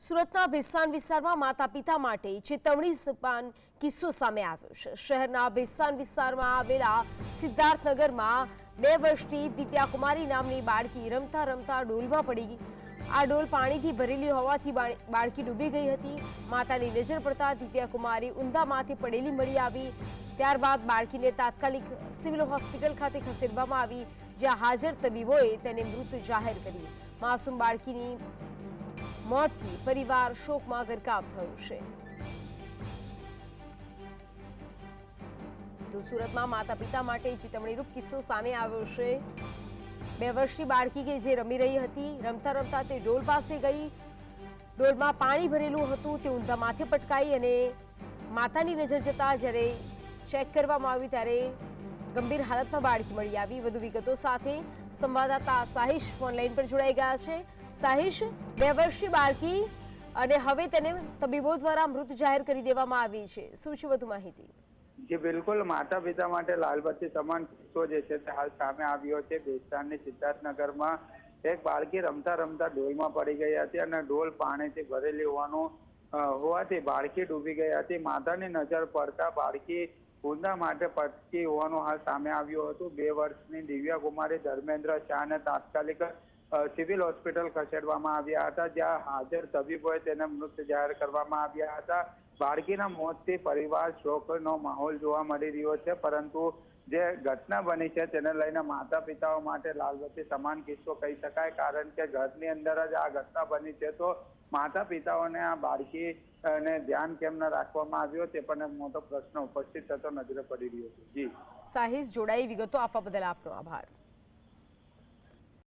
સુરતના ભેસાણ વિસ્તારમાં માતા પિતા માટે ચેતવણી સમાન કિસ્સો સામે આવ્યો છે। શહેરના ભેસાણ વિસ્તારમાં આવેલા સિદ્ધાર્થનગરમાં 2 વર્ષની દિવ્યા કુમારી નામની બાળકી રમતા રમતા ડોલમાં પડી ગઈ। આ ડોલ પાણીથી ભરેલી હોવાથી બાળકી ડૂબી ગઈ હતી। માતાની નજર પડતા દિવ્યા કુમારી ઊંધા માથે પડેલી મળી આવી। ત્યારબાદ બાળકીને તાત્કાલિક સિવિલ હોસ્પિટલ ખાતે ખસેડવામાં આવી, જ્યાં હાજર તબીબોએ તેને મૃત જાહેર કરી। માસૂમ બાળકીની મોતથી પરિવાર શોકમાં ગરકાવ થયો છે। તો સુરતમાં માતા પિતા માટે ચેતવણીરૂપ કિસ્સો સામે આવ્યો છે। 2 વર્ષની બાળકી કે જે રમી રહી હતી, રમતા રમતા તે ડોલ પાસે ગઈ। ડોલમાં પાણી ભરેલું હતું, તે ઊંધા માથે પટકાઈ અને માતાની નજર જતા જ્યારે ચેક કરવામાં આવ્યું ત્યારે ગંભીર હાલતમાં બાળકી મળી આવી। વધુ વિગતો સાથે સંવાદદાતા સાહિશ ઓનલાઈન પર જોડાઈ ગયા છે। સાહિશ, 2 વર્ષની બાળકી અને હવે તેને તબીબો દ્વારા મૃત જાહેર કરી દેવામાં આવી છે, શું છે વધુ માહિતી? જી બિલકુલ, માતા પિતા માટે લાલબત્તી સમાન કિસ્સો જે છે તે હાલ સામે આવ્યો છે। ભેસાણની સિદ્ધાર્થનગરમાં એક બાળકી રમતા રમતા ડોલમાં પડી ગઈ હતી અને ડોલ પાણીથી ભરેલી હોવાથી બાળકી ડૂબી ગઈ હતી। માતાની નજર પડતા બાળકી ઊંધા માટે પટકી હોવાનું હાલ સામે આવ્યું હતું। 2 વર્ષની દિવ્યા કુમારી ધર્મેન્દ્ર શાહને તાત્કાલિક સિવિલ હોસ્પિટલ ખસેડવામાં આવ્યા હતા, જ્યાં હાજર તબીબોએ તેને મૃત જાહેર કરવામાં આવ્યા હતા। બાળકીના મોતથી પરિવાર શોકનો માહોલ જોવા મળી રહ્યો છે, પરંતુ જે ઘટના બની છે તેને લઈને માતા પિતાઓ માટે લાલબત્તી સમાન કિસ્સો કહી શકાય, કારણ કે ઘરની અંદર જ આ ઘટના બની છે। તો માતા પિતાઓને આ બાળકીને ધ્યાન કેમ ન રાખવામાં આવ્યો તે પણ મોટો પ્રશ્ન ઉપસ્થિત થતો નજરે પડી રહ્યો છે। જી સાહિશ, જોડાઈ વિગતો આપવા બદલ આપનો આભાર।